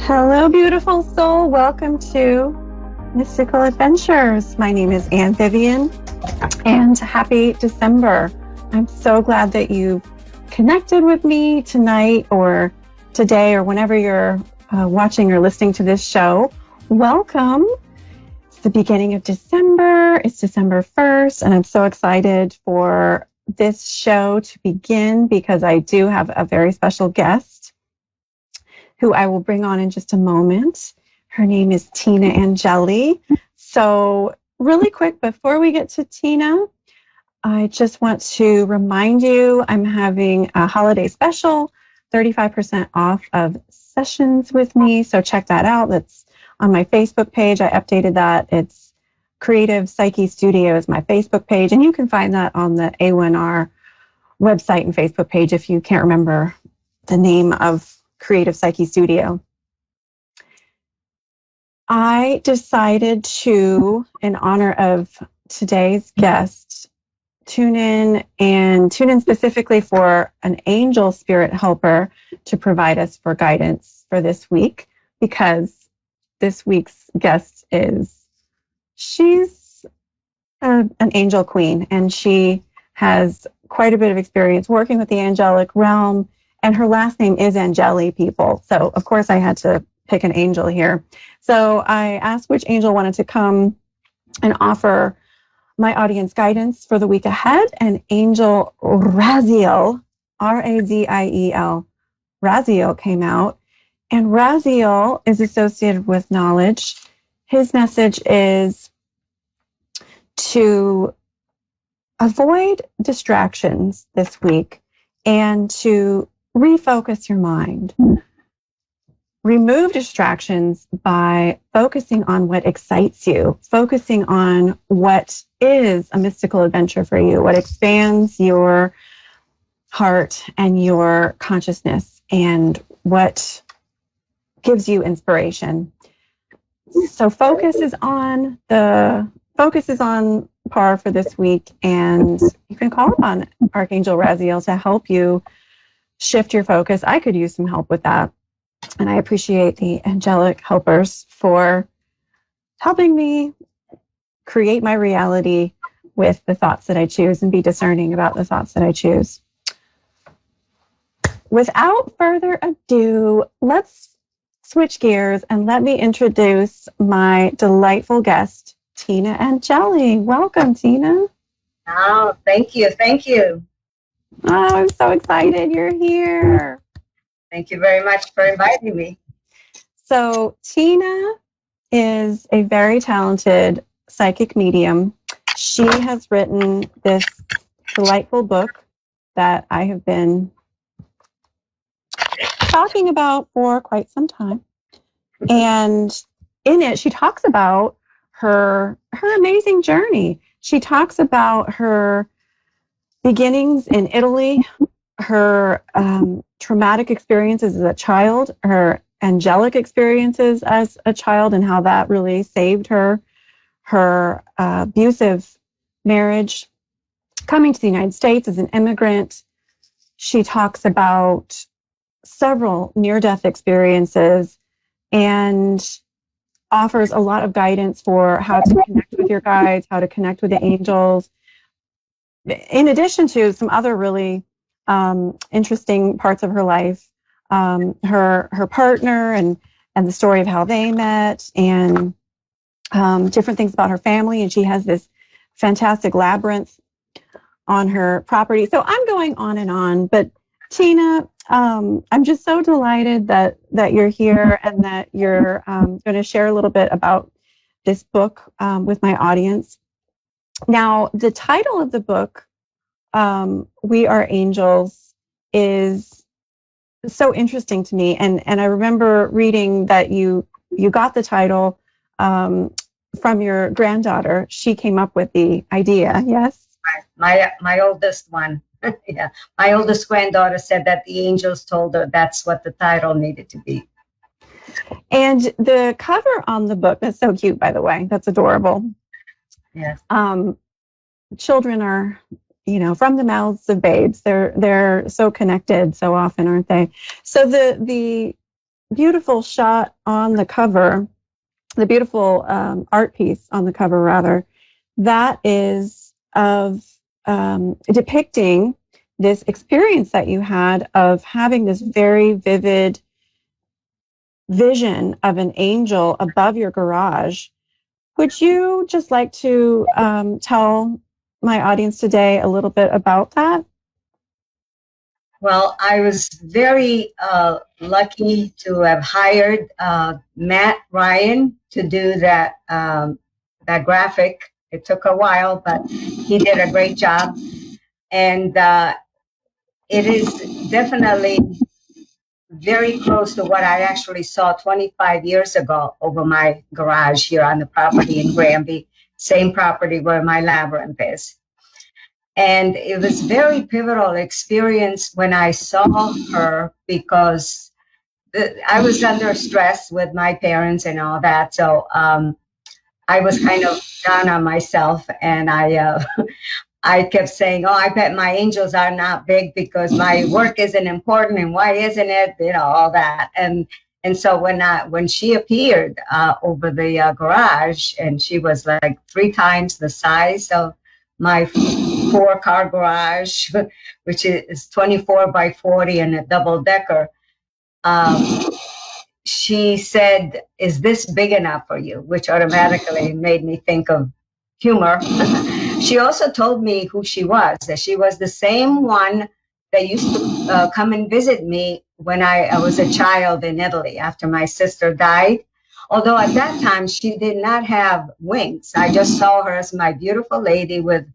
Hello, beautiful soul. Welcome to Mystical Adventures. My name is Anne Vivian, and happy December. I'm so glad that you've connected with me tonight or today or whenever you're watching or listening to this show. Welcome. It's the beginning of December. It's December 1st, and I'm so excited for this show to begin because I do have a very special guest who I will bring on in just a moment. Her name is Tina Angeli. So really quick, before we get to Tina, I just want to remind you I'm having a holiday special, 35% off of sessions with me. So check that out. That's on my Facebook page. I updated that. It's Creative Psyche Studio is my Facebook page. And you can find that on the A1R website and Facebook page if you can't remember the name of Creative Psyche Studio. I decided to, in honor of today's guest, tune in specifically for an angel spirit helper to provide us for guidance for this week, because this week's guest she's an angel queen, and she has quite a bit of experience working with the angelic realm. And her last name is Angeli, people. So, of course, I had to pick an angel here. So I asked which angel wanted to come and offer my audience guidance for the week ahead. And Angel Raziel, Raziel, Raziel came out. And Raziel is associated with knowledge. His message is to avoid distractions this week and to refocus your mind. Remove distractions by focusing on what excites you, focusing on what is a mystical adventure for you, what expands your heart and your consciousness, and what gives you inspiration. So focus is on par for this week, and you can call upon Archangel Raziel to help you shift your focus. I could use some help with that. And I appreciate the angelic helpers for helping me create my reality with the thoughts that I choose and be discerning about the thoughts that I choose. Without further ado, let's switch gears and let me introduce my delightful guest, Tina Angeli. Welcome, Tina. Oh, thank you. Thank you. Oh, I'm so excited you're here. Thank you very much for inviting me. So Tina is a very talented psychic medium. She has written this delightful book that I have been talking about for quite some time. And in it, she talks about her amazing journey. She talks about her beginnings in Italy, her traumatic experiences as a child, her angelic experiences as a child, and how that really saved her abusive marriage, coming to the United States as an immigrant. She talks about several near-death experiences and offers a lot of guidance for how to connect with your guides, how to connect with the angels, in addition to some other really interesting parts of her life, her partner and the story of how they met, and different things about her family. And she has this fantastic labyrinth on her property. So I'm going on and on, but Tina, I'm just so delighted that you're here and that you're going to share a little bit about this book with my audience. Now, the title of the book, We Are Angels, is so interesting to me. And I remember reading that you got the title from your granddaughter. She came up with the idea, yes? My oldest one. Yeah, my oldest granddaughter said that the angels told her that's what the title needed to be. And the cover on the book, that's so cute, by the way. That's adorable. Yes. Children are, from the mouths of babes. They're so connected so often, aren't they? So the beautiful shot on the cover, the beautiful art piece on the cover, rather, that is of depicting this experience that you had of having this very vivid vision of an angel above your garage. Would you just like to tell my audience today a little bit about that? Well, I was very lucky to have hired Matt Ryan to do that graphic. It took a while, but he did a great job, and it is definitely very close to what I actually saw 25 years ago over my garage here on the property in Granby, same property where my labyrinth is. And it was very pivotal experience when I saw her, because I was under stress with my parents and all that. So I was kind of down on myself, and I kept saying, "Oh, I bet my angels are not big because my work isn't important, and why isn't it?" You know, all that. And so when she appeared over the garage, and she was like 3 times the size of my 4-car garage, which is 24 by 40 and a double decker. She said, "Is this big enough for you?" Which automatically made me think of humor. She also told me who she was, that she was the same one that used to come and visit me when I was a child in Italy after my sister died. Although at that time she did not have wings. I just saw her as my beautiful lady with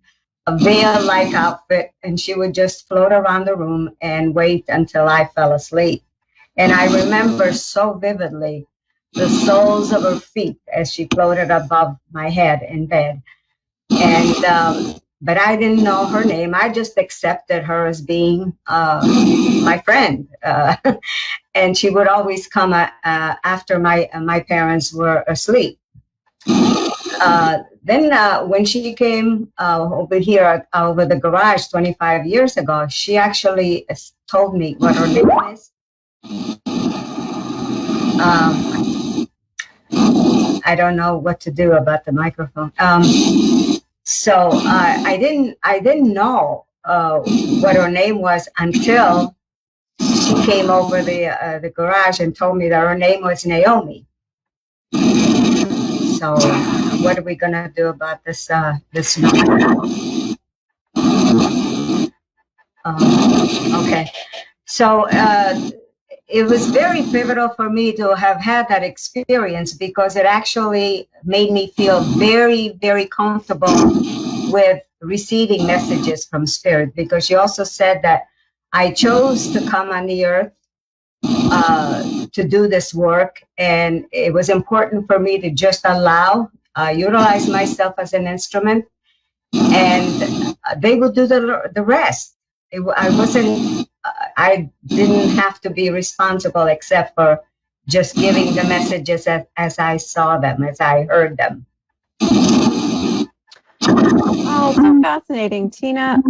a veil-like outfit, and she would just float around the room and wait until I fell asleep. And I remember so vividly the soles of her feet as she floated above my head in bed. And but I didn't know her name. I just accepted her as being my friend. And she would always come after my parents were asleep. Then when she came over here, over the garage 25 years ago, she actually told me what her name is. I don't know what to do about the microphone. So I didn't know what her name was until she came over the garage and told me that her name was Naomi. So what are we gonna do about this this number? Okay. So it was very pivotal for me to have had that experience, because it actually made me feel very, very comfortable with receiving messages from spirit, because she also said that I chose to come on the earth to do this work, and it was important for me to just utilize myself as an instrument, and they would do the rest. I didn't have to be responsible except for just giving the messages as I saw them, as I heard them. Oh, so fascinating, Tina.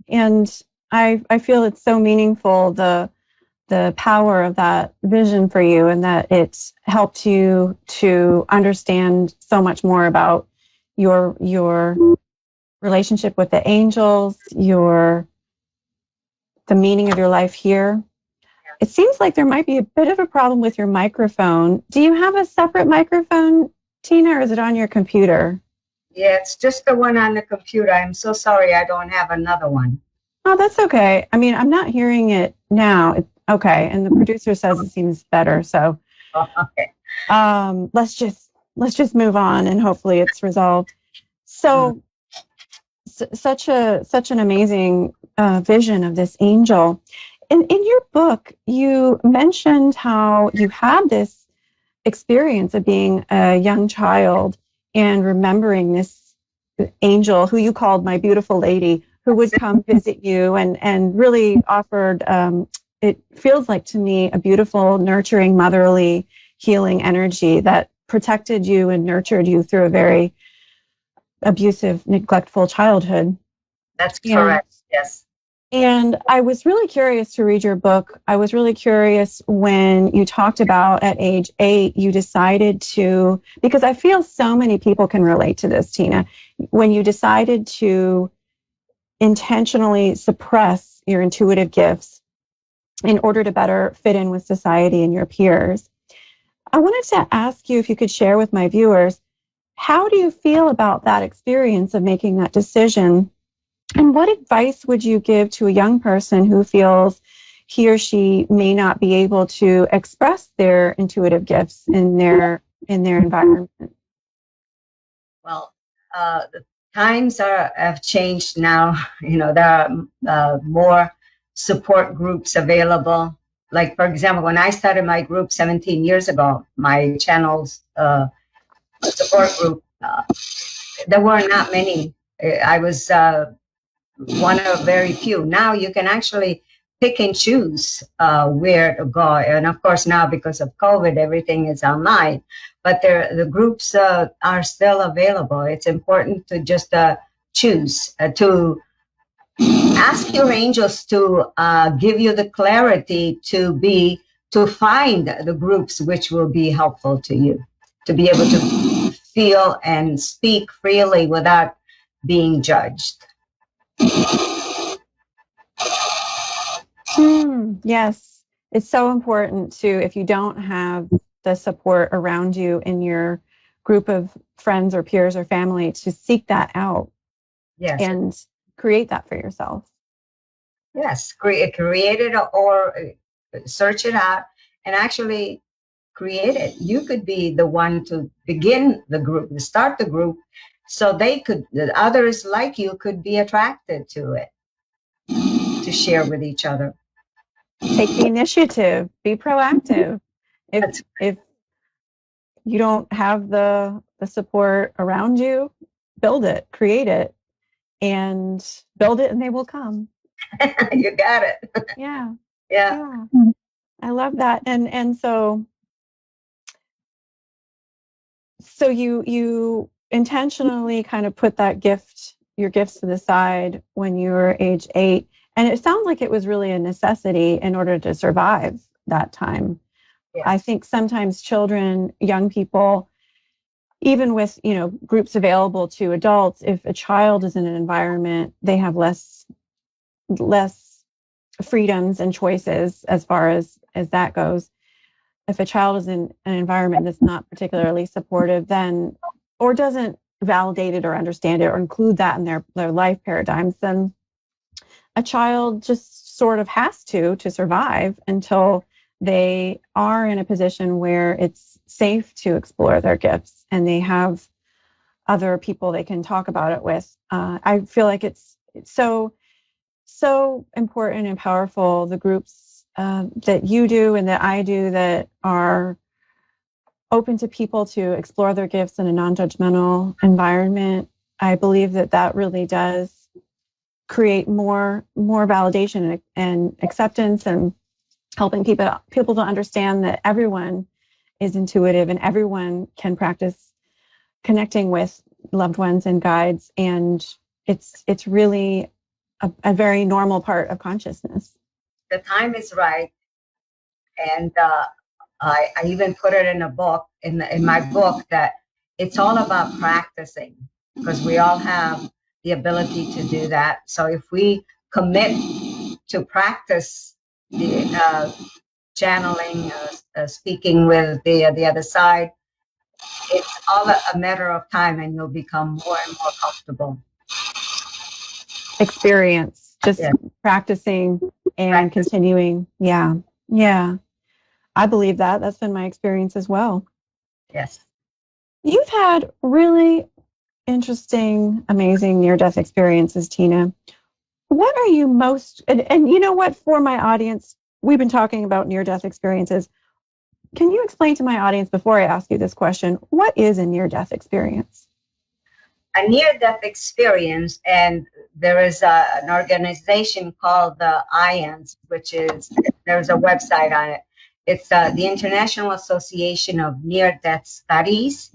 And I feel it's so meaningful, the power of that vision for you, and that it helped you to understand so much more about your relationship with the angels, the meaning of your life here. It seems like there might be a bit of a problem with your microphone. Do you have a separate microphone, Tina, or is it on your computer? Yeah, it's just the one on the computer. I'm so sorry I don't have another one. Oh, that's okay. I mean, I'm not hearing it now. Okay, and the producer says it seems better. So, okay. Let's just move on, and hopefully it's resolved. So, such an amazing vision of this angel. In your book, you mentioned how you had this experience of being a young child and remembering this angel who you called my beautiful lady, who would come visit you and really offered, it feels like to me, a beautiful, nurturing, motherly, healing energy that protected you and nurtured you through a very abusive, neglectful childhood. That's correct, yes. And I was really curious to read your book. I was really curious when you talked about at age 8, you decided to, because I feel so many people can relate to this, Tina, when you decided to intentionally suppress your intuitive gifts in order to better fit in with society and your peers. I wanted to ask you if you could share with my viewers, how do you feel about that experience of making that decision? And what advice would you give to a young person who feels he or she may not be able to express their intuitive gifts in their environment? Well, the times have changed now. You know, there are more support groups available. Like, for example, when I started my group 17 years ago, my channel's support group, there were not many. I was one of very few. Now you can actually pick and choose where to go. And of course, now because of COVID, everything is online. But the groups are still available. It's important to just choose, to ask your angels to give you the clarity to find the groups which will be helpful to you, to be able to feel and speak freely without being judged. Yes, it's so important to, if you don't have the support around you in your group of friends or peers or family, to seek that out. Yes. And create that for yourself. Yes, create it or search it out and actually create it. You could be the one to begin the group, to start the group, so the others like you could be attracted to it, to share with each other. Take the initiative, be proactive. If you don't have the support around you, build it, create it, and build it and they will come. You got it. Yeah. Yeah. I love that. And so you intentionally kind of put your gifts to the side when you were age 8. And it sounds like it was really a necessity in order to survive that time. Yes. I think sometimes children, young people, even with, groups available to adults, if a child is in an environment, they have less freedoms and choices as far as that goes. If a child is in an environment that's not particularly supportive, then, or doesn't validate it or understand it or include that in their life paradigms, then a child just sort of has to survive until they are in a position where it's safe to explore their gifts and they have other people they can talk about it with. I feel like it's so important and powerful, the groups that you do and that I do that are open to people to explore their gifts in a non-judgmental environment. I believe that really does create more validation and acceptance, and helping people to understand that everyone is intuitive and everyone can practice connecting with loved ones and guides, and it's really a very normal part of consciousness. The time is right, and I even put it in a book, in my book, that it's all about practicing, because we all have the ability to do that. So if we commit to practice the channeling, speaking with the other side, it's all a matter of time, and you'll become more and more comfortable. Experience, just practicing and continuing. Yeah. I believe that. That's been my experience as well. Yes. You've had really interesting, amazing near-death experiences, Tina. What are you most, and you know what, for my audience, we've been talking about near-death experiences. Can you explain to my audience, before I ask you this question, what is a near-death experience? A near-death experience, and there is an organization called the IANS, there's a website on it. It's the International Association of Near-Death Studies,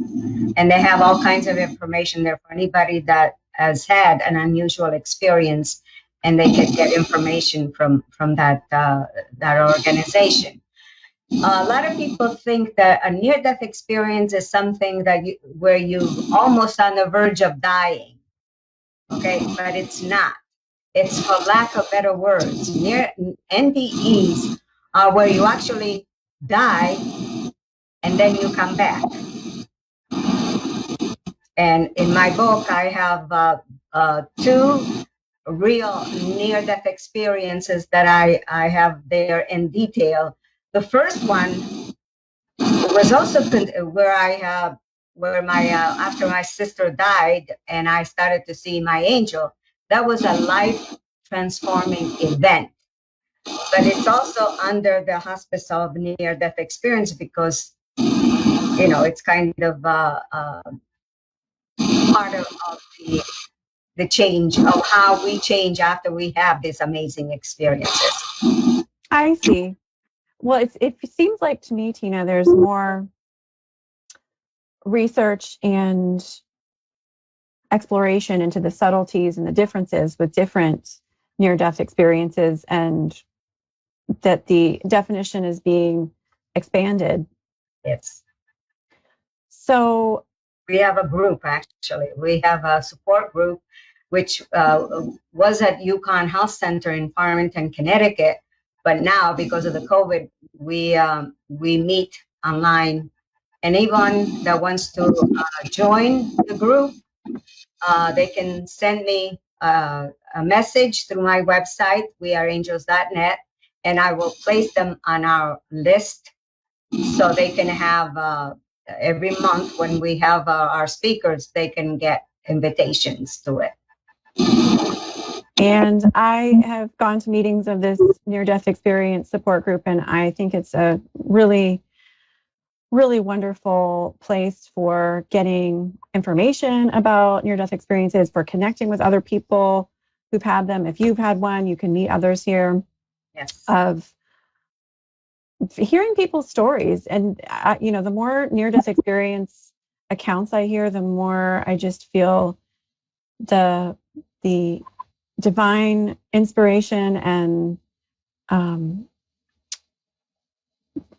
and they have all kinds of information there for anybody that has had an unusual experience. and they can get information from that organization. A lot of people think that a near-death experience is something that where you're almost on the verge of dying. Okay, but it's not. It's, for lack of better words, near NDEs are where you actually die and then you come back. And in my book, I have 2 real near-death experiences that I have there in detail. The first one was also where my after my sister died and I started to see my angel. That was a life transforming event, but it's also under the hospice of near death experience because it's kind of part of the change of how we change after we have these amazing experiences. I see. Well, it seems like to me, Tina, there's more research and exploration into the subtleties and the differences with different near-death experiences, and that the definition is being expanded. Yes. So we have a group, actually. We have a support group, which was at UConn Health Center in Farmington, Connecticut. But now, because of the COVID, we meet online. Anyone that wants to join the group, they can send me a message through my website, weareangels.net, and I will place them on our list so they can have every month when we have our speakers, they can get invitations to it. And I have gone to meetings of this near-death experience support group, and I think it's a really, really wonderful place for getting information about near-death experiences, for connecting with other people who've had them. If you've had one, you can meet others here. Yes. Of hearing people's stories. And, the more near-death experience accounts I hear, the more I just feel the divine inspiration and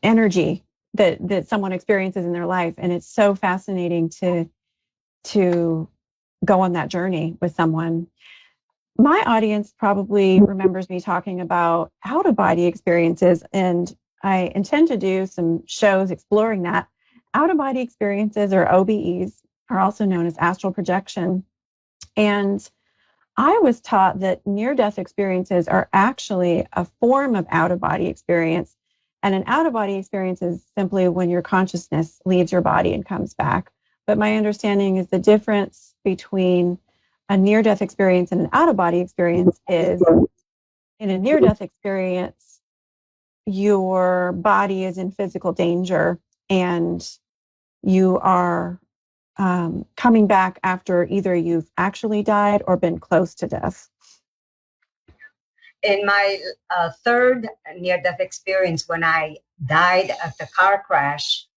energy that someone experiences in their life. And it's so fascinating to go on that journey with someone. My audience probably remembers me talking about out-of-body experiences, and I intend to do some shows exploring that. Out-of-body experiences, or OBEs, are also known as astral projection. And I was taught that near-death experiences are actually a form of out-of-body experience. And an out-of-body experience is simply when your consciousness leaves your body and comes back. But my understanding is the difference between a near-death experience and an out-of-body experience is, in a near-death experience, your body is in physical danger and you are coming back after either you've actually died or been close to death. In my third near-death experience, when I died at the car crash,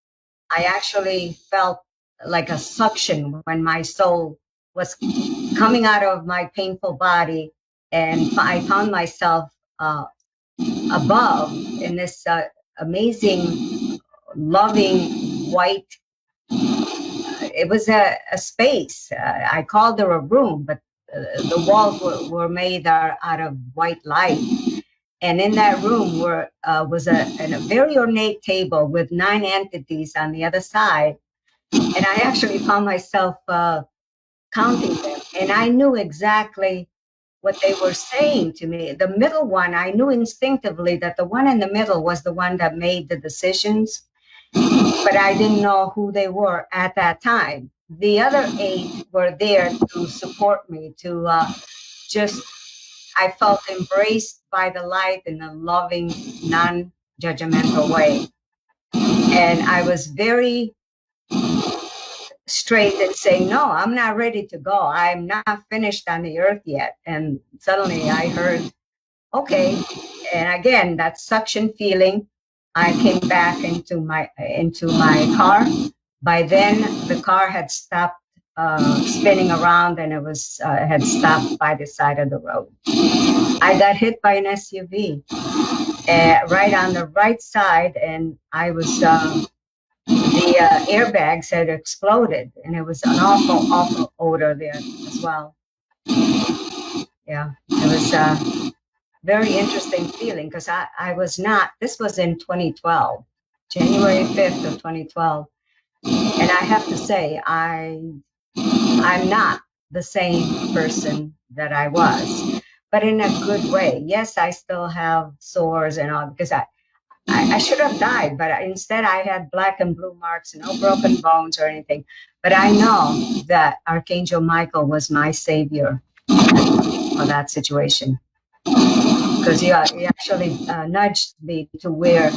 I actually felt like a suction when my soul was coming out of my painful body, and I found myself above in this amazing, loving white. It was a space. I called it a room, but the walls were made out of white light. And in that room was a very ornate table with 9 entities on the other side. And I actually found myself counting them. And I knew exactly what they were saying to me. The middle one, I knew instinctively that the one in the middle was the one that made the decisions, but I didn't know who they were at that time. The other 8 were there to support me, to I felt embraced by the light in a loving, non-judgmental way. And I was very straight in saying, no, I'm not ready to go. I'm not finished on the earth yet. And suddenly I heard, okay. And again, that suction feeling, I came back into my car. By then, the car had stopped spinning around, and it had stopped by the side of the road. I got hit by an SUV right on the right side, and I was the airbags had exploded, and it was an awful odor there as well. Yeah, it was a very interesting feeling because I was not. This was in 2012, January 5th of 2012, and I have to say I'm not the same person that I was, but in a good way. Yes, I still have sores and all because I should have died, but instead I had black and blue marks, no broken bones or anything. But I know that Archangel Michael was my savior for that situation because he actually nudged me to wear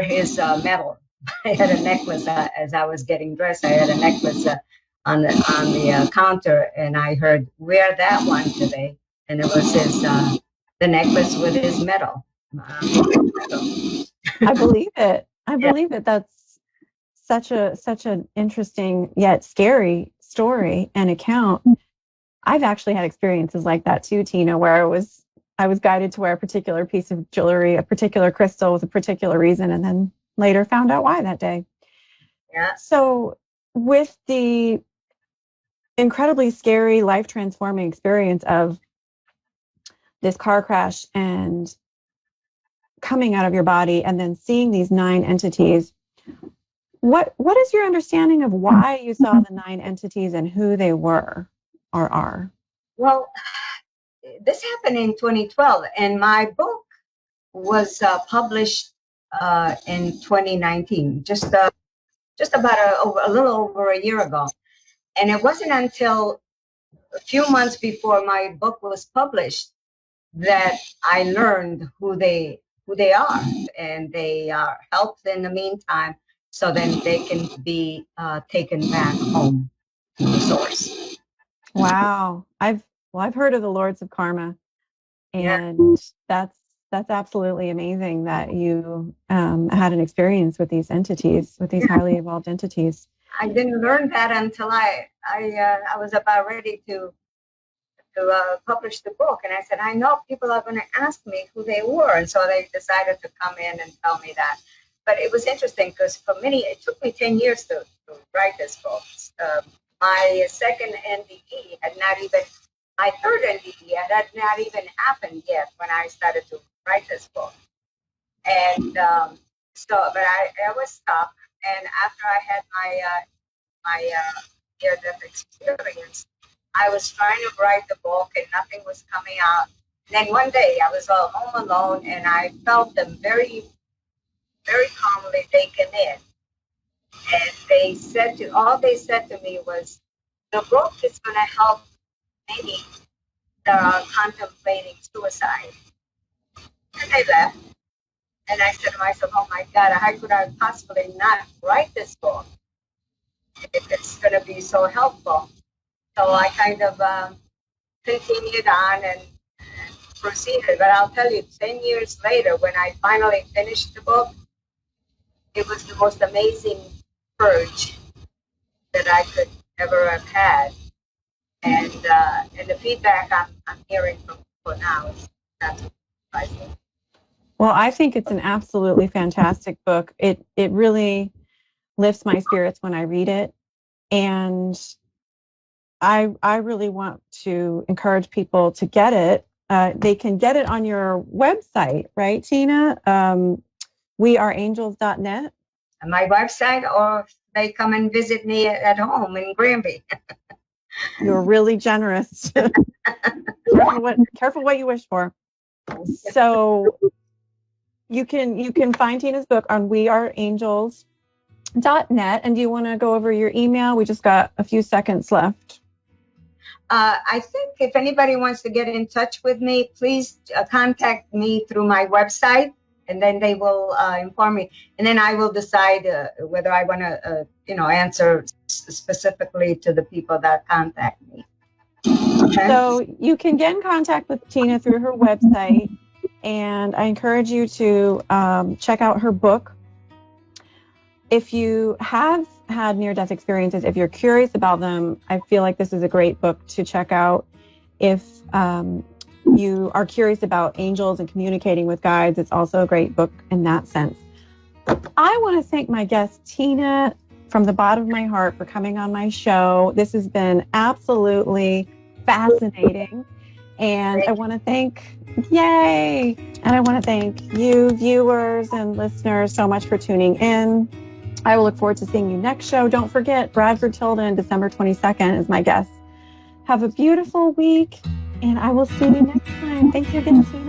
his medal. I had a necklace as I was getting dressed. I had a necklace on the counter, and I heard, "Wear that one today," and it was his the necklace with his medal. I believe it. I believe it. That's such an interesting yet scary story and account. I've actually had experiences like that too, Tina, where I was guided to wear a particular piece of jewelry, a particular crystal with a particular reason, and then later found out why that day. Yeah. So with the incredibly scary, life-transforming experience of this car crash and coming out of your body and then seeing these 9 entities, what is your understanding of why you saw the 9 entities and who they were or are? Well, this happened in 2012, and my book was published in 2019, just about a little over a year ago. And it wasn't until a few months before my book was published that I learned who they are, and they are helped in the meantime, so then they can be taken back home to the source. Wow, I've heard of the Lords of Karma, and that's absolutely amazing that you had an experience with these entities, with these highly evolved entities. I didn't learn that until I was about ready to publish the book, and I said, I know people are going to ask me who they were, and so they decided to come in and tell me that. But it was interesting because it took me 10 years to write this book. My second NDE had not even, my third NDE had not even happened yet when I started to write this book. And but I was stuck, and after I had my near-death experience, I was trying to write the book and nothing was coming out. And then one day I was all home alone, and I felt them very, very calmly taken in. And all they said to me was, the book is going to help many that are contemplating suicide. And they left. And I said to myself, oh my God, how could I possibly not write this book if it's going to be so helpful? So I kind of continued on and proceeded. But I'll tell you, 10 years later, when I finally finished the book, it was the most amazing purge that I could ever have had. And the feedback I'm hearing from people now is that's surprising. Well, I think it's an absolutely fantastic book. It really lifts my spirits when I read it. And I really want to encourage people to get it. They can get it on your website, right, Tina? weareangels.net. My website, or they come and visit me at home in Granby. You're really generous. Careful what you wish for. So you can find Tina's book on weareangels.net. And do you want to go over your email? We just got a few seconds left. I think if anybody wants to get in touch with me, please contact me through my website, and then they will inform me. And then I will decide whether I want to, answer specifically to the people that contact me. Okay? So you can get in contact with Tina through her website, and I encourage you to check out her book. If you have had near-death experiences, if you're curious about them, I feel like this is a great book to check out. If you are curious about angels and communicating with guides, it's also a great book in that sense. I want to thank my guest, Tina, from the bottom of my heart for coming on my show. This has been absolutely fascinating. And I want to thank, yay! And I want to thank you, viewers and listeners, so much for tuning in. I will look forward to seeing you next show. Don't forget, Bradford Tilden, December 22nd is my guest. Have a beautiful week, and I will see you next time. Thank you again, Tina.